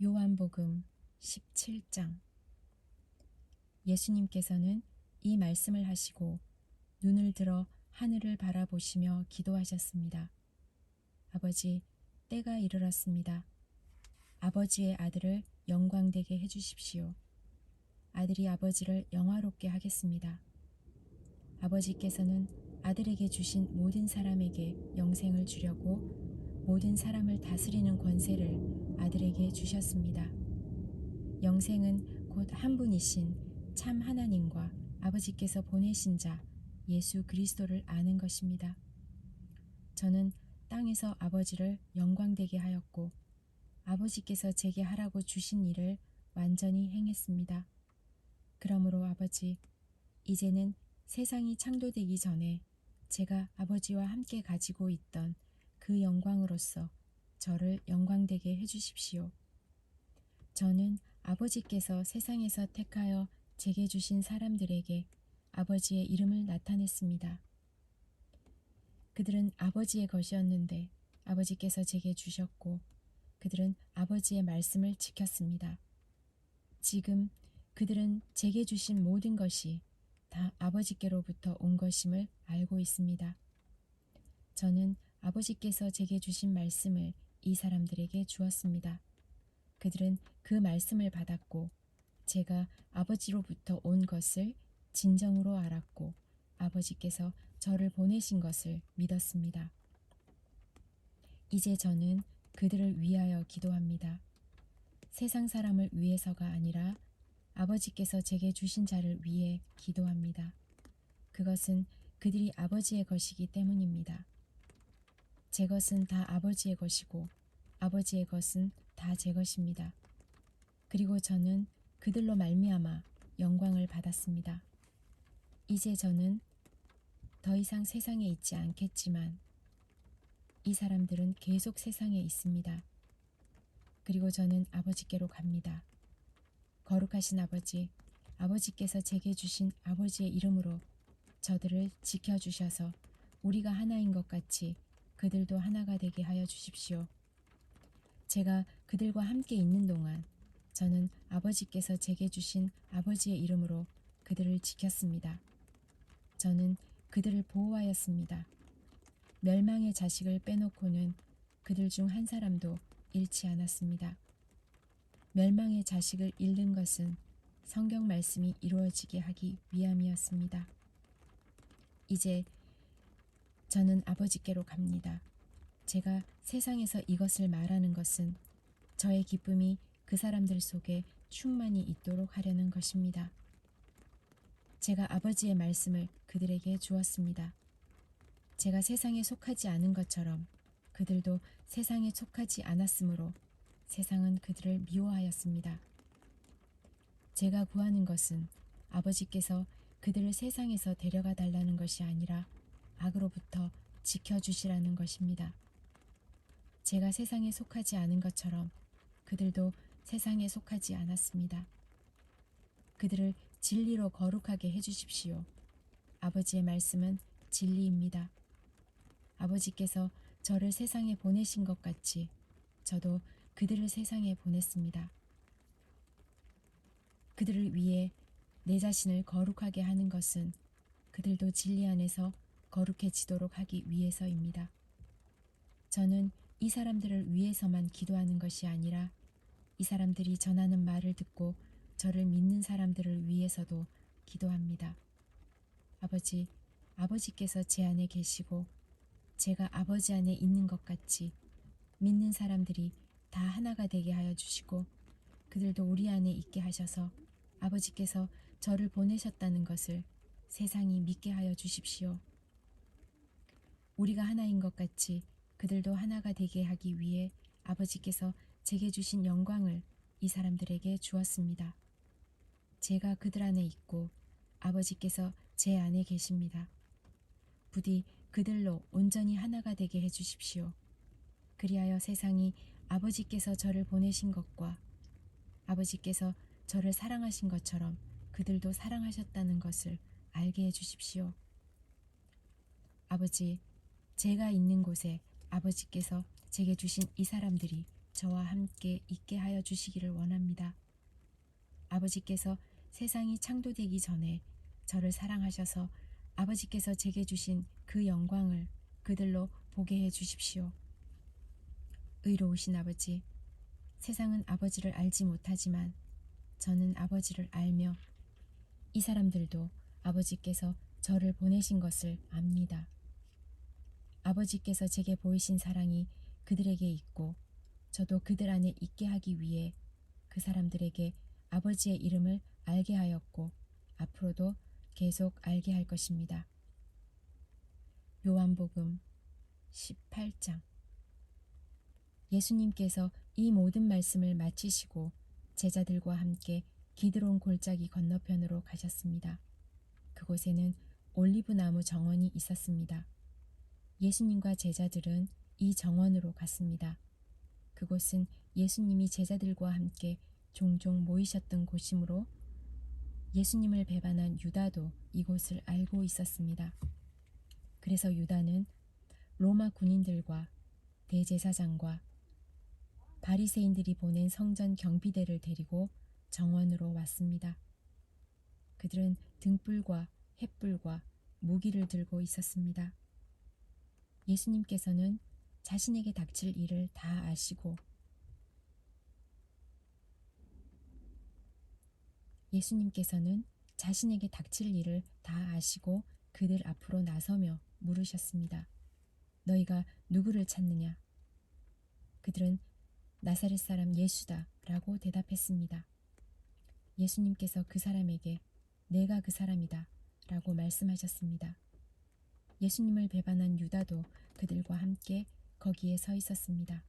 요한복음 17장. 예수님께서는 이 말씀을 하시고 눈을 들어 하늘을 바라보시며 기도하셨습니다. 아버지, 때가 이르렀습니다. 아버지의 아들을 영광되게 해주십시오. 아들이 아버지를 영화롭게 하겠습니다. 아버지께서는 아들에게 주신 모든 사람에게 영생을 주려고 모든 사람을 다스리는 권세를 아들에게 주셨습니다. 영생은 곧 한 분이신 참 하나님과 아버지께서 보내신 자 예수 그리스도를 아는 것입니다. 저는 땅에서 아버지를 영광되게 하였고 아버지께서 제게 하라고 주신 일을 완전히 행했습니다. 그러므로 아버지, 이제는 세상이 창조되기 전에 제가 아버지와 함께 가지고 있던 그 영광으로서 저를 영광되게 해주십시오. 저는 아버지께서 세상에서 택하여 제게 주신 사람들에게 아버지의 이름을 나타냈습니다. 그들은 아버지의 것이었는데 아버지께서 제게 주셨고 그들은 아버지의 말씀을 지켰습니다. 지금 그들은 제게 주신 모든 것이 다 아버지께로부터 온 것임을 알고 있습니다. 저는 아버지께서 제게 주신 말씀을 이 사람들에게 주었습니다. 그들은 그 말씀을 받았고 제가 아버지로부터 온 것을 진정으로 알았고 아버지께서 저를 보내신 것을 믿었습니다. 이제 저는 그들을 위하여 기도합니다. 세상 사람을 위해서가 아니라 아버지께서 제게 주신 자를 위해 기도합니다. 그것은 그들이 아버지의 것이기 때문입니다. 제 것은 다 아버지의 것이고 아버지의 것은 다 제 것입니다. 그리고 저는 그들로 말미암아 영광을 받았습니다. 이제 저는 더 이상 세상에 있지 않겠지만 이 사람들은 계속 세상에 있습니다. 그리고 저는 아버지께로 갑니다. 거룩하신 아버지, 아버지께서 제게 주신 아버지의 이름으로 저들을 지켜주셔서 우리가 하나인 것 같이 그들도 하나가 되게 하여 주십시오. 제가 그들과 함께 있는 동안 저는 아버지께서 제게 주신 아버지의 이름으로 그들을 지켰습니다. 저는 그들을 보호하였습니다. 멸망의 자식을 빼놓고는 그들 중 한 사람도 잃지 않았습니다. 멸망의 자식을 잃는 것은 성경 말씀이 이루어지게 하기 위함이었습니다. 이제 저는 아버지께로 갑니다. 제가 세상에서 이것을 말하는 것은 저의 기쁨이 그 사람들 속에 충만히 있도록 하려는 것입니다. 제가 아버지의 말씀을 그들에게 주었습니다. 제가 세상에 속하지 않은 것처럼 그들도 세상에 속하지 않았으므로 세상은 그들을 미워하였습니다. 제가 구하는 것은 아버지께서 그들을 세상에서 데려가 달라는 것이 아니라 악으로부터 지켜주시라는 것입니다. 제가 세상에 속하지 않은 것처럼 그들도 세상에 속하지 않았습니다. 그들을 진리로 거룩하게 해주십시오. 아버지의 말씀은 진리입니다. 아버지께서 저를 세상에 보내신 것 같이 저도 그들을 세상에 보냈습니다. 그들을 위해 내 자신을 거룩하게 하는 것은 그들도 진리 안에서 거룩해지도록 하기 위해서입니다. 저는 이 사람들을 위해서만 기도하는 것이 아니라 이 사람들이 전하는 말을 듣고 저를 믿는 사람들을 위해서도 기도합니다. 아버지, 아버지께서 제 안에 계시고 제가 아버지 안에 있는 것 같이 믿는 사람들이 다 하나가 되게 하여 주시고 그들도 우리 안에 있게 하셔서 아버지께서 저를 보내셨다는 것을 세상이 믿게 하여 주십시오. 우리가 하나인 것 같이 그들도 하나가 되게 하기 위해 아버지께서 제게 주신 영광을 이 사람들에게 주었습니다. 제가 그들 안에 있고 아버지께서 제 안에 계십니다. 부디 그들로 온전히 하나가 되게 해주십시오. 그리하여 세상이 아버지께서 저를 보내신 것과 아버지께서 저를 사랑하신 것처럼 그들도 사랑하셨다는 것을 알게 해주십시오. 아버지, 제가 있는 곳에 아버지께서 제게 주신 이 사람들이 저와 함께 있게 하여 주시기를 원합니다. 아버지께서 세상이 창조되기 전에 저를 사랑하셔서 아버지께서 제게 주신 그 영광을 그들로 보게 해 주십시오. 의로우신 아버지, 세상은 아버지를 알지 못하지만 저는 아버지를 알며 이 사람들도 아버지께서 저를 보내신 것을 압니다. 아버지께서 제게 보이신 사랑이 그들에게 있고 저도 그들 안에 있게 하기 위해 그 사람들에게 아버지의 이름을 알게 하였고 앞으로도 계속 알게 할 것입니다. 요한복음 18장. 예수님께서 이 모든 말씀을 마치시고 제자들과 함께 기드론 골짜기 건너편으로 가셨습니다. 그곳에는 올리브나무 정원이 있었습니다. 예수님과 제자들은 이 정원으로 갔습니다. 그곳은 예수님이 제자들과 함께 종종 모이셨던 곳이므로 예수님을 배반한 유다도 이곳을 알고 있었습니다. 그래서 유다는 로마 군인들과 대제사장과 바리새인들이 보낸 성전 경비대를 데리고 정원으로 왔습니다. 그들은 등불과 횃불과 무기를 들고 있었습니다. 예수님께서는 자신에게 닥칠 일을 다 아시고 그들 앞으로 나서며 물으셨습니다. 너희가 누구를 찾느냐? 그들은 나사렛 사람 예수다 라고 대답했습니다. 예수님께서 그 사람에게 내가 그 사람이다 라고 말씀하셨습니다. 예수님을 배반한 유다도 그들과 함께 거기에 서 있었습니다.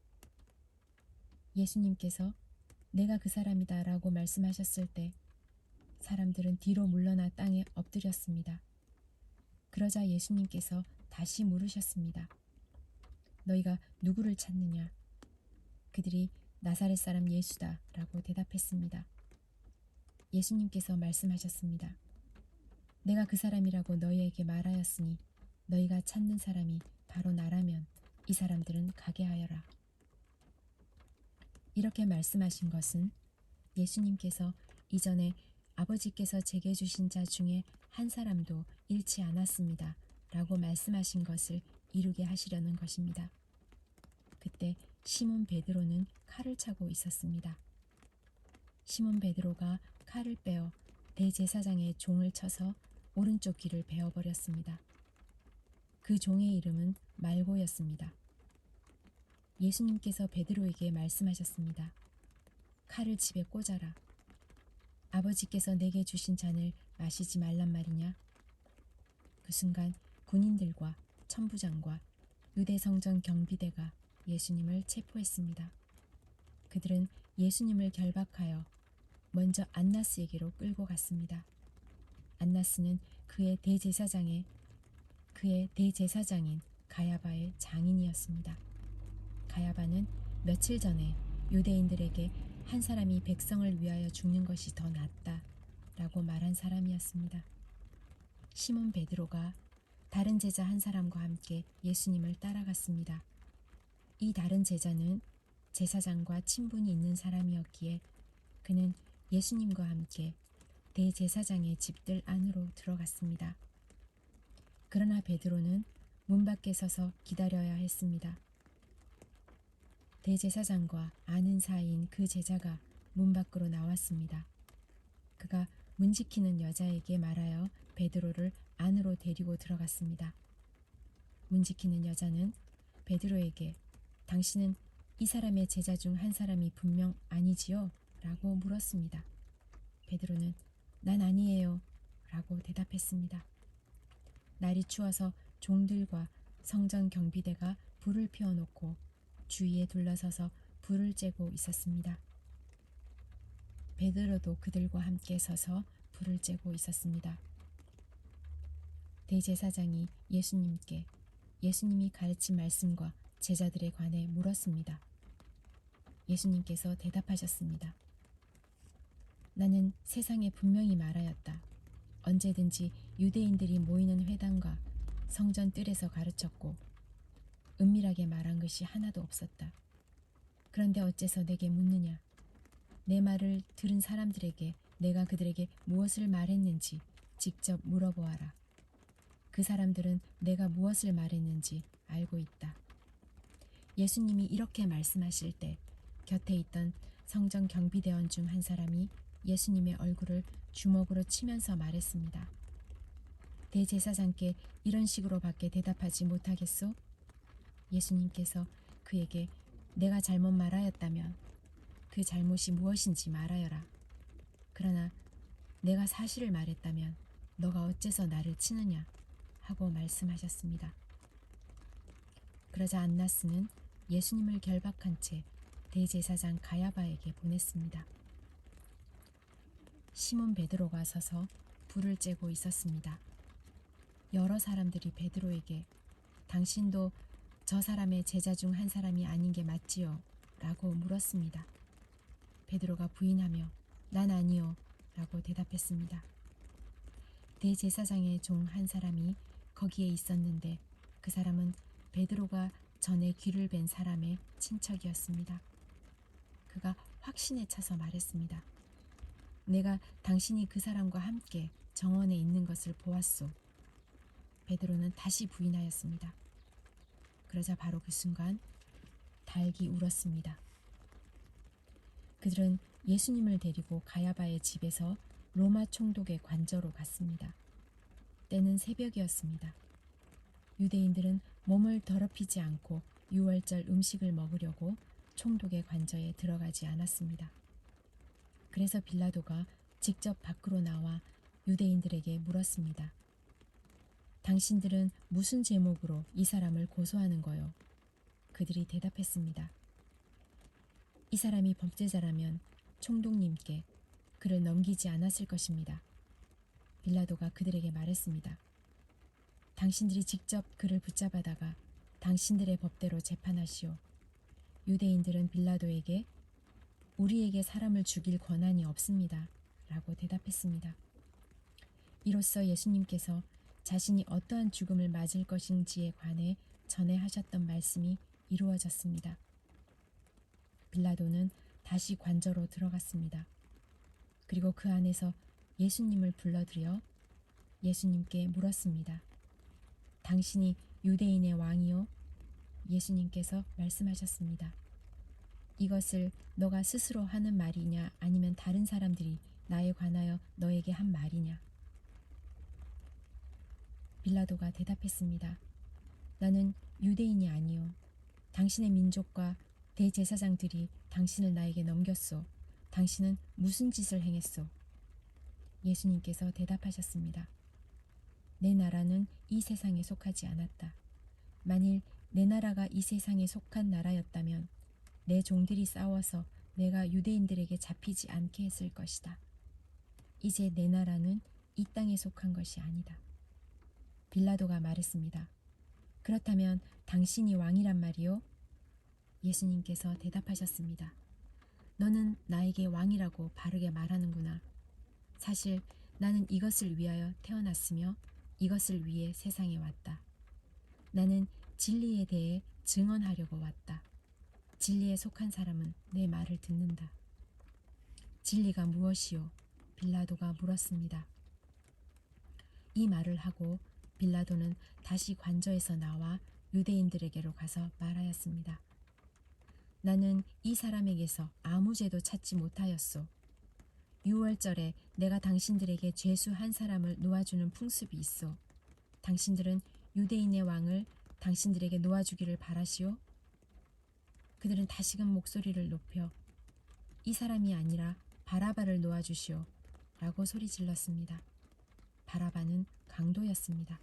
예수님께서 내가 그 사람이다 라고 말씀하셨을 때 사람들은 뒤로 물러나 땅에 엎드렸습니다. 그러자 예수님께서 다시 물으셨습니다. 너희가 누구를 찾느냐? 그들이 나사렛 사람 예수다 라고 대답했습니다. 예수님께서 말씀하셨습니다. 내가 그 사람이라고 너희에게 말하였으니 너희가 찾는 사람이 바로 나라면 이 사람들은 가게 하여라. 이렇게 말씀하신 것은 예수님께서 이전에 아버지께서 제게 주신 자 중에 한 사람도 잃지 않았습니다 라고 말씀하신 것을 이루게 하시려는 것입니다. 그때 시몬 베드로는 칼을 차고 있었습니다. 시몬 베드로가 칼을 빼어 대제사장의 종을 쳐서 오른쪽 귀를 베어버렸습니다. 그 종의 이름은 말고였습니다. 예수님께서 베드로에게 말씀하셨습니다. 칼을 집에 꽂아라. 아버지께서 내게 주신 잔을 마시지 말란 말이냐? 그 순간 군인들과 천부장과 유대 성전 경비대가 예수님을 체포했습니다. 그들은 예수님을 결박하여 먼저 안나스에게로 끌고 갔습니다. 안나스는 그의 대제사장인 가야바의 장인이었습니다. 가야바는 며칠 전에 유대인들에게 한 사람이 백성을 위하여 죽는 것이 더 낫다 라고 말한 사람이었습니다. 시몬 베드로가 다른 제자 한 사람과 함께 예수님을 따라갔습니다. 이 다른 제자는 제사장과 친분이 있는 사람이었기에 그는 예수님과 함께 대제사장의 집들 안으로 들어갔습니다. 그러나 베드로는 문 밖에 서서 기다려야 했습니다. 대제사장과 아는 사이인 그 제자가 문 밖으로 나왔습니다. 그가 문 지키는 여자에게 말하여 베드로를 안으로 데리고 들어갔습니다. 문 지키는 여자는 베드로에게 당신은 이 사람의 제자 중 한 사람이 분명 아니지요? 라고 물었습니다. 베드로는 난 아니에요 라고 대답했습니다. 날이 추워서 종들과 성전 경비대가 불을 피워놓고 주위에 둘러서서 불을 쬐고 있었습니다. 베드로도 그들과 함께 서서 불을 쬐고 있었습니다. 대제사장이 예수님께 예수님이 가르친 말씀과 제자들에 관해 물었습니다. 예수님께서 대답하셨습니다. 나는 세상에 분명히 말하였다. 언제든지 유대인들이 모이는 회당과 성전 뜰에서 가르쳤고 은밀하게 말한 것이 하나도 없었다. 그런데 어째서 내게 묻느냐? 내 말을 들은 사람들에게 내가 그들에게 무엇을 말했는지 직접 물어보아라. 그 사람들은 내가 무엇을 말했는지 알고 있다. 예수님이 이렇게 말씀하실 때 곁에 있던 성전 경비대원 중 한 사람이 예수님의 얼굴을 주먹으로 치면서 말했습니다. 대제사장께 이런 식으로밖에 대답하지 못하겠소? 예수님께서 그에게 내가 잘못 말하였다면 그 잘못이 무엇인지 말하여라. 그러나 내가 사실을 말했다면 너가 어째서 나를 치느냐 하고 말씀하셨습니다. 그러자 안나스는 예수님을 결박한 채 대제사장 가야바에게 보냈습니다. 시몬 베드로가 서서 불을 쬐고 있었습니다. 여러 사람들이 베드로에게 당신도 저 사람의 제자 중 한 사람이 아닌 게 맞지요? 라고 물었습니다. 베드로가 부인하며 난 아니요 라고 대답했습니다. 대제사장의 종 한 사람이 거기에 있었는데 그 사람은 베드로가 전에 귀를 벤 사람의 친척이었습니다. 그가 확신에 차서 말했습니다. 내가 당신이 그 사람과 함께 정원에 있는 것을 보았소. 베드로는 다시 부인하였습니다. 그러자 바로 그 순간 닭이 울었습니다. 그들은 예수님을 데리고 가야바의 집에서 로마 총독의 관저로 갔습니다. 때는 새벽이었습니다. 유대인들은 몸을 더럽히지 않고 유월절 음식을 먹으려고 총독의 관저에 들어가지 않았습니다. 그래서 빌라도가 직접 밖으로 나와 유대인들에게 물었습니다. 당신들은 무슨 제목으로 이 사람을 고소하는 거요? 그들이 대답했습니다. 이 사람이 범죄자라면 총독님께 그를 넘기지 않았을 것입니다. 빌라도가 그들에게 말했습니다. 당신들이 직접 그를 붙잡아다가 당신들의 법대로 재판하시오. 유대인들은 빌라도에게 우리에게 사람을 죽일 권한이 없습니다. 라고 대답했습니다. 이로써 예수님께서 자신이 어떠한 죽음을 맞을 것인지에 관해 전에 하셨던 말씀이 이루어졌습니다. 빌라도는 다시 관저로 들어갔습니다. 그리고 그 안에서 예수님을 불러들여 예수님께 물었습니다. 당신이 유대인의 왕이요? 예수님께서 말씀하셨습니다. 이것을 너가 스스로 하는 말이냐 아니면 다른 사람들이 나에 관하여 너에게 한 말이냐? 빌라도가 대답했습니다. 나는 유대인이 아니요. 당신의 민족과 대제사장들이 당신을 나에게 넘겼소. 당신은 무슨 짓을 행했소? 예수님께서 대답하셨습니다. 내 나라는 이 세상에 속하지 않았다. 만일 내 나라가 이 세상에 속한 나라였다면 내 종들이 싸워서 내가 유대인들에게 잡히지 않게 했을 것이다. 이제 내 나라는 이 땅에 속한 것이 아니다. 빌라도가 말했습니다. 그렇다면 당신이 왕이란 말이요? 예수님께서 대답하셨습니다. 너는 나에게 왕이라고 바르게 말하는구나. 사실 나는 이것을 위하여 태어났으며 이것을 위해 세상에 왔다. 나는 진리에 대해 증언하려고 왔다. 진리에 속한 사람은 내 말을 듣는다. 진리가 무엇이요? 빌라도가 물었습니다. 이 말을 하고 빌라도는 다시 관저에서 나와 유대인들에게로 가서 말하였습니다. 나는 이 사람에게서 아무 죄도 찾지 못하였소. 유월절에 내가 당신들에게 죄수 한 사람을 놓아주는 풍습이 있어. 당신들은 유대인의 왕을 당신들에게 놓아주기를 바라시오? 그들은 다시금 목소리를 높여 이 사람이 아니라 바라바를 놓아주시오 라고 소리질렀습니다. 바라바는 강도였습니다.